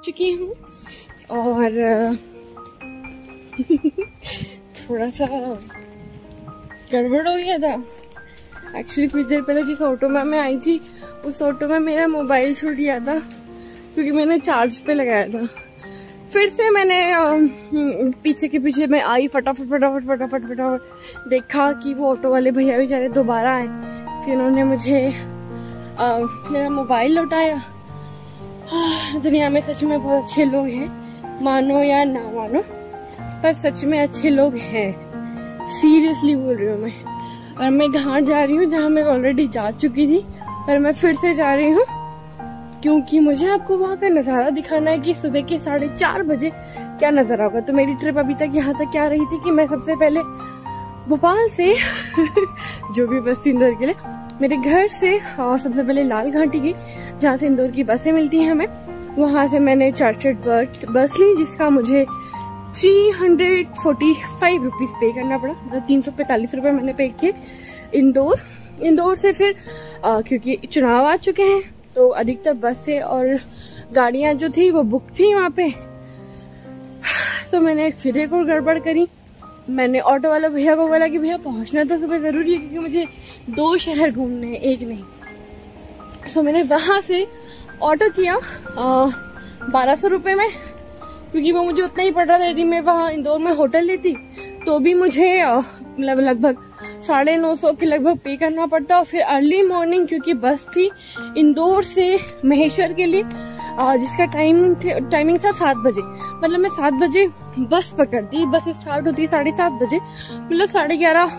चुकी हूँ और थोड़ा सा गड़बड़ हो गया था। एक्चुअली कुछ देर पहले जिस ऑटो में मैं आई थी उस ऑटो में मेरा मोबाइल छूट गया था क्योंकि मैंने चार्ज पे लगाया था। फिर से मैंने पीछे के पीछे मैं आई, फटाफट देखा कि वो ऑटो वाले भैया बेचारे दोबारा आए। फिर उन्होंने मुझे मेरा मोबाइल लौटाया। दुनिया में सच में बहुत अच्छे लोग हैं, मानो या ना मानो, पर सच में अच्छे लोग हैं। सीरियसली बोल रही हूँ मैं। और मैं घाट जा रही हूँ जहाँ मैं ऑलरेडी जा चुकी थी, पर मैं फिर से जा रही हूँ क्योंकि मुझे आपको वहाँ का नज़ारा दिखाना है कि सुबह के 4:30 बजे क्या नज़ारा होगा। तो मेरी ट्रिप अभी तक यहाँ तक क्या रही थी कि मैं सबसे पहले भोपाल से जो भी बस थी इंदौर के लिए, मेरे घर से सबसे पहले लाल घाटी गई जहाँ से इंदौर की बसें मिलती हैं हमें। वहाँ से मैंने चार्टर्ड बस ली जिसका मुझे 345 रुपीज पे करना पड़ा। 345 रुपये मैंने पे किए इंदौर से। फिर क्योंकि चुनाव आ चुके हैं तो अधिकतर बसें और गाड़ियां जो थी वो बुक थी वहाँ पे। तो मैंने फिर एक और गड़बड़ करी। मैंने ऑटो वाला भैया को बोला कि भैया पहुंचना तो सुबह जरूरी है क्योंकि मुझे 2 शहर घूमने हैं, एक नहीं। सो मैंने वहां से ऑटो किया 1200 रुपये में, क्योंकि वो मुझे उतना ही पड़ रहा था। यदि मैं वहाँ इंदौर में होटल लेती तो भी मुझे लगभग 950 के लगभग पे करना पड़ता। और फिर अर्ली मॉर्निंग क्योंकि बस थी इंदौर से महेश्वर के लिए जिसका टाइमिंग था 7 बजे। मतलब मैं 7 बजे बस पकड़ती, बस स्टार्ट होती 7:30 बजे, मतलब 11:30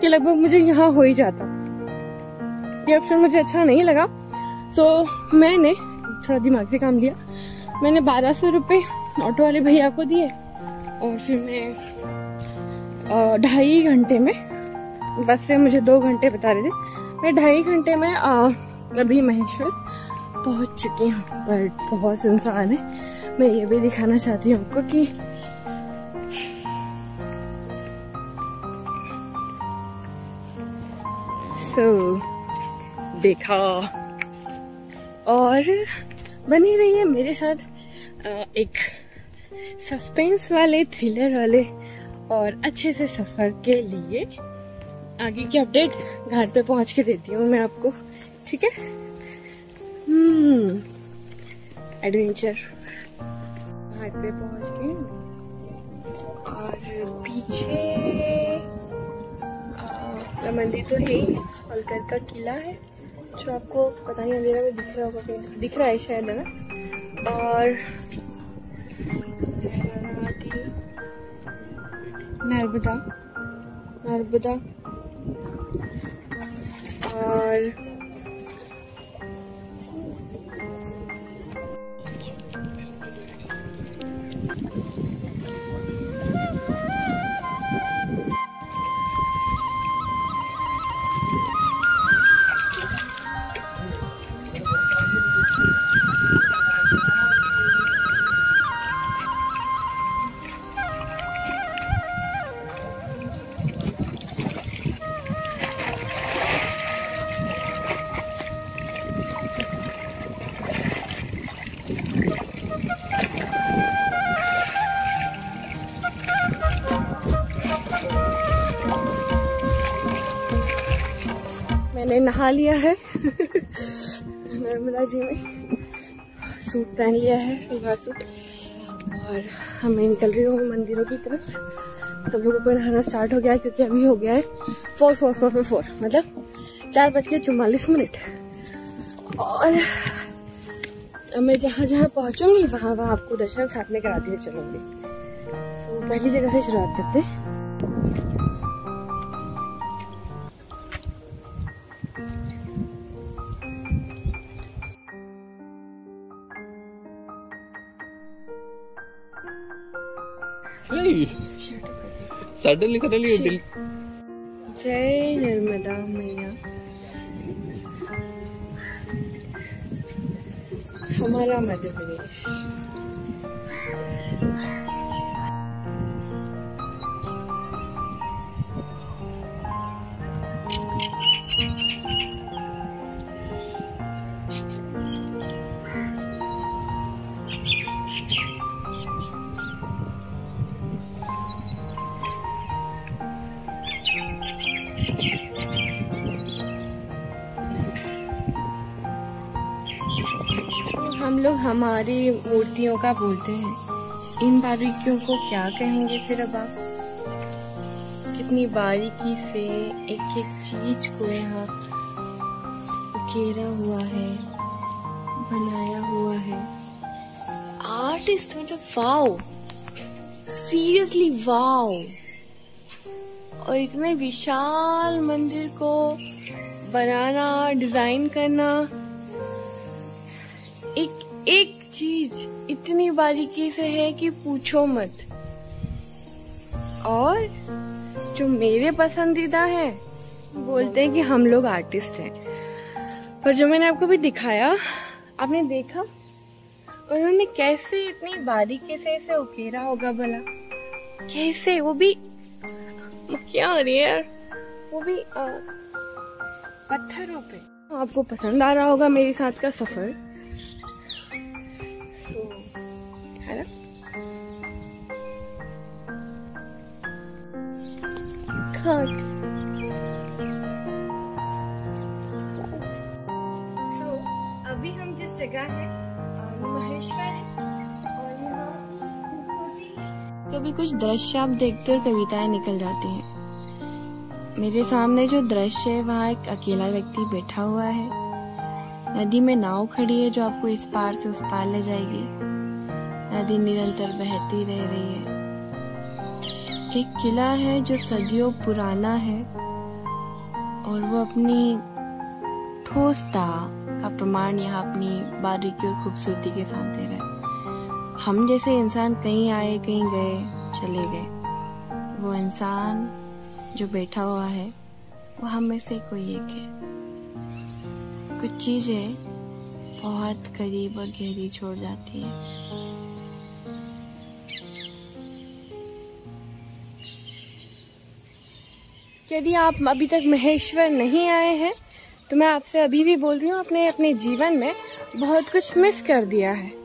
के लगभग मुझे यहाँ हो ही जाता। ये ऑप्शन मुझे अच्छा नहीं लगा। तो मैंने थोड़ा दिमाग से काम लिया। मैंने 1200 रुपये ऑटो वाले भैया को दिए और फिर मैं 2.5 घंटे में, बस से मुझे 2 घंटे बता रहे थे, मैं 2.5 घंटे में अभी महेश्वर पहुंच चुकी हूँ। पर बहुत सुनसान है। मैं ये भी दिखाना चाहती हूँ आपको कि देखा। और बनी रही है मेरे साथ एक सस्पेंस वाले, थ्रिलर वाले और अच्छे से सफर के लिए। आगे की अपडेट घाट पे पहुंच के देती हूँ मैं आपको, ठीक है। एडवेंचर घाट पे पहुंच गए और पीछे मंदिर तो है ही, होलकर का किला है जो आपको पता नहीं अंधेरा में दिख रहा होगा, दिख रहा है शायद, है ना। और नर्मदा और मैंने नहा लिया है नर्मदा जी में, सूट पहन लिया है, सलवार सूट, और मैं निकल रही हूँ मंदिरों की तरफ। सब लोगों को नहाना स्टार्ट हो गया है क्योंकि अभी हो गया है 4 मतलब 4:44। और मैं जहाँ जहाँ पहुँचूंगी वहाँ वहाँ आपको दर्शन साथ में कराते हुए चलूंगी। तो पहली जगह से शुरुआत करते हैं। सडनली दिल। जय नर्मदा मैया। हमारा मध्य प्रदेश। हम लोग हमारी मूर्तियों का बोलते हैं, इन बारीकियों को क्या कहेंगे फिर अब आप? कितनी बारीकी से एक एक चीज को यहाँ उकेरा हुआ है, बनाया हुआ है। आर्टिस्ट मतलब वाओ, सीरियसली वाओ। और इतने विशाल मंदिर को बनाना, डिजाइन करना, एक एक चीज इतनी बारीकी से है कि पूछो मत। और जो मेरे पसंदीदा है, बोलते हैं कि हम लोग आर्टिस्ट हैं, पर जो मैंने आपको भी दिखाया, आपने देखा उन्होंने कैसे इतनी बारीकी से इसे उकेरा होगा भला? कैसे? वो भी क्या हो रही है यार, वो भी पत्थरों पे। आपको पसंद आ रहा होगा मेरे साथ का सफर, है ना? अभी हम जिस जगह है महेश्वर है, और यहाँ कभी कुछ दृश्य आप देखते और कविताएं निकल जाती हैं। मेरे सामने जो दृश्य है, वहाँ एक अकेला व्यक्ति बैठा हुआ है। नदी में नाव खड़ी है जो आपको इस पार से उस पार ले जाएगी। नदी निरंतर बहती रह रही है। एक किला है जो सदियों पुराना है, और वो अपनी ठोसता का प्रमाण यहाँ अपनी बारीकी और खूबसूरती के साथ दे रहा है। हम जैसे इंसान कहीं आए, कहीं गए, चले गए। वो इंसान जो बैठा हुआ है, वो हम में से कोई एक है। कुछ चीजें बहुत करीब और गहरी छोड़ जाती है। यदि आप अभी तक महेश्वर नहीं आए हैं, तो मैं आपसे अभी भी बोल रही हूँ, आपने अपने जीवन में बहुत कुछ मिस कर दिया है।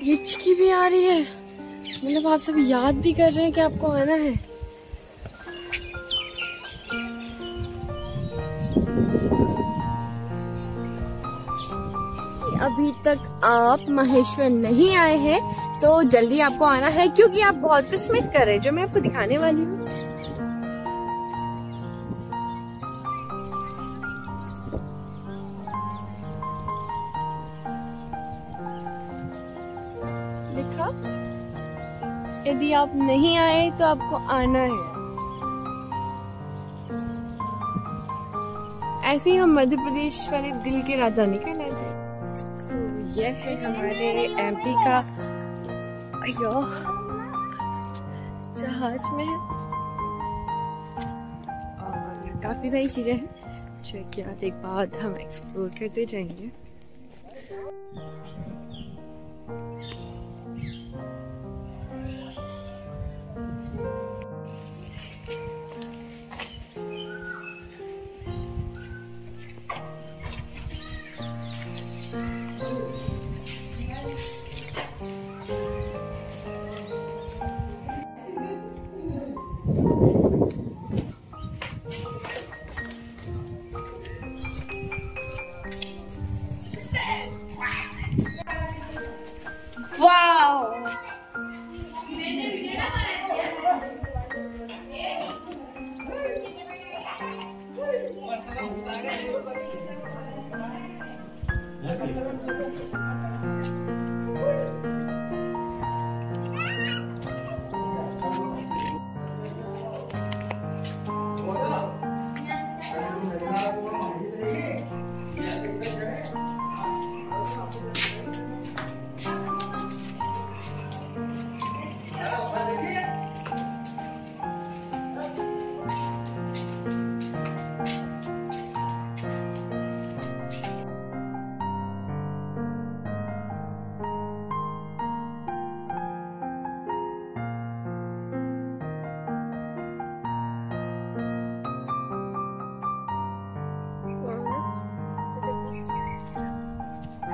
हिचकी भी आ रही है, मतलब आप सब याद भी कर रहे हैं कि आपको आना है। अभी तक आप महेश्वर नहीं आए हैं तो जल्दी आपको आना है, क्योंकि आप बहुत कुछ मिस कर रहे हैं जो मैं आपको दिखाने वाली हूँ। देखा, यदि आप नहीं आए तो आपको आना है। ऐसे ही हम मध्य प्रदेश वाले दिल के राजधानी कहलाते हैं। यह है हमारे एमपी का जहाज में है, और काफी सारी चीजें हैं जो कि आज एक बाद हम एक्सप्लोर करते जाएंगे।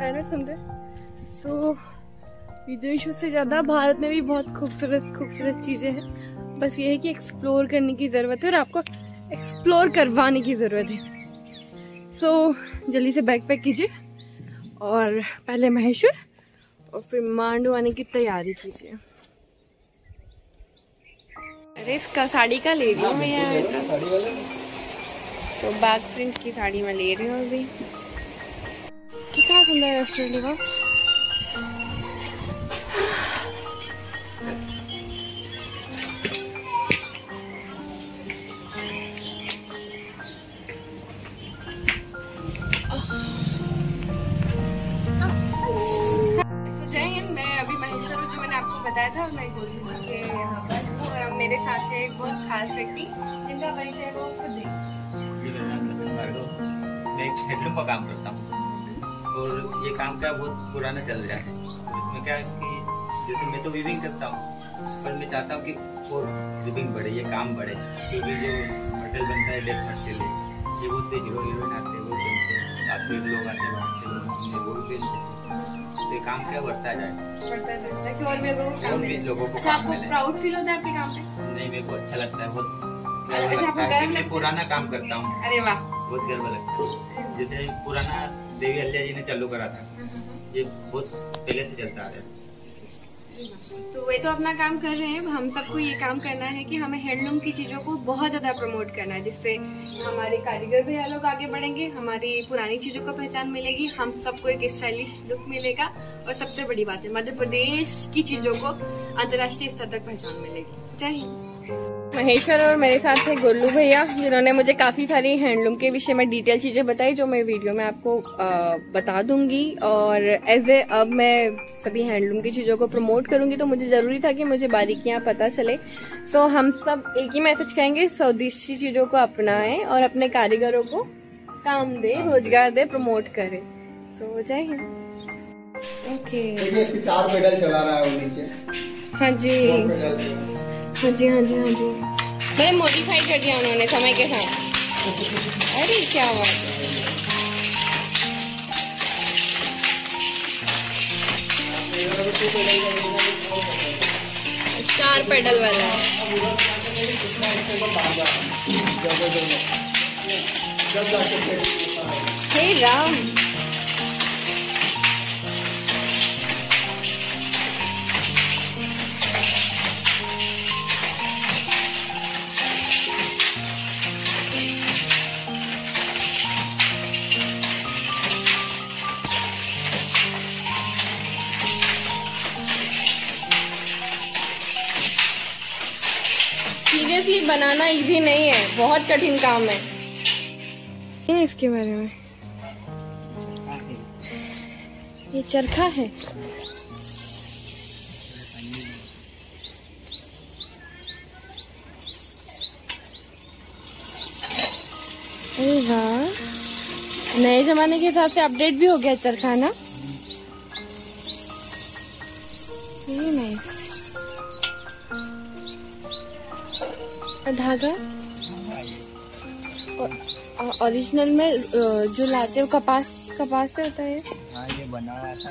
है ना सुंदर। सो विदेशों से ज्यादा भारत में भी बहुत खूबसूरत खूबसूरत चीजें हैं। बस ये है कि एक्सप्लोर करने की जरूरत है और आपको एक्सप्लोर करवाने की जरूरत है। सो जल्दी से बैग पैक कीजिए और पहले महेश्वर और फिर मांडू आने की तैयारी कीजिए। अरे इसका साड़ी का ले रही हूँ मैं यार, तो बैक प्रिंट की साड़ी मैं ले रही हूँ अभी। कितना सुंदर है ऑस्ट्रेलिया का। जय हिंद। मैं अभी महेश्वर जो मैंने आपको बताया था, मैं गोलू जी के यहाँ पर मेरे साथ है एक बहुत खास व्यक्ति जिनका परिचय वो खुद दें। मैं एक हेडलूम का काम करता हूँ और ये काम क्या बहुत पुराना चल रहा है। इसमें क्या है कि जैसे मैं तो वीविंग करता हूँ, पर मैं चाहता हूँ कि और वीविंग बढ़े, ये काम बढ़े, क्योंकि जो मटेरियल बनता है लेस मटेरियल है, ये बहुत से हीरो हीरोइन आते हैं वो बनते हैं, काफी लोग आते हैं बाहर से वो भी बनते, तो ये काम क्या बढ़ता जाए कि और भी लोगों को काम मिले। प्राउड फील होता है आपके काम पे? नहीं, मेरे को अच्छा लगता है, बहुत मैं पुराना काम करता हूँ। अरे वाह, बहुत गर्व लगता है। जैसे पुराना देवी अल्लिया जी ने चालू करा था, ये बहुत पहले से चलता आ रहा है। तो वे तो अपना काम कर रहे हैं, हम सबको ये काम करना है कि हमें हैंडलूम की चीजों को बहुत ज्यादा प्रमोट करना है, जिससे हमारे कारीगर भी लोग आगे बढ़ेंगे, हमारी पुरानी चीजों को पहचान मिलेगी, हम सबको एक स्टाइलिश लुक मिलेगा और सबसे बड़ी बात है मध्य प्रदेश की चीजों को अंतर्राष्ट्रीय स्तर तक पहचान मिलेगी। जय हिंद। महेश्वर और मेरे साथ है गोलू भैया, जिन्होंने मुझे काफ़ी सारी हैंडलूम के विषय में डिटेल चीज़ें बताई, जो मैं वीडियो में आपको बता दूंगी। और अब मैं सभी हैंडलूम की चीज़ों को प्रमोट करूंगी, तो मुझे ज़रूरी था कि मुझे बारीकियां पता चले। सो हम सब एक ही मैसेज कहेंगे, स्वदेशी चीज़ों को अपनाएं और अपने कारीगरों को काम दे, रोजगार दे, प्रमोट करें। सो जय हिंद। ओके, 4 पेडल चला रहा है वो नीचे। हाँ जी, हाँ जी, हाँ जी, हाँ जी, भाई मॉडिफाई कर दिया उन्होंने समय के साथ। अरे क्या बात है। चार पेडल वाला हे राम। सीरियसली बनाना इजी नहीं है, बहुत कठिन काम है। इसके बारे में ये चरखा है। अरे वाह, नए जमाने के हिसाब से अपडेट भी हो गया चरखा ना। ये नहीं, धागा ओरिजिनल में जो लाते हो कपास से होता है। हाँ, ये बना हुआ था।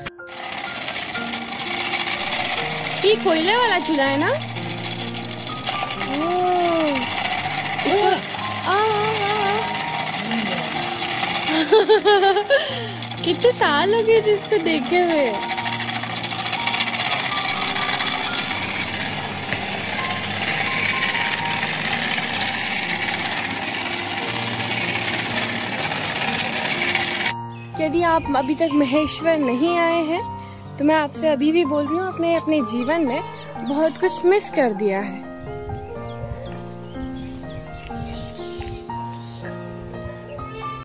ये कोयले वाला चूल्हा है ना। कितने साल हो गए जिसको देखे हुए। यदि आप अभी तक महेश्वर नहीं आए हैं तो मैं आपसे अभी भी बोल रही हूँ, अपने जीवन में बहुत कुछ मिस कर दिया है।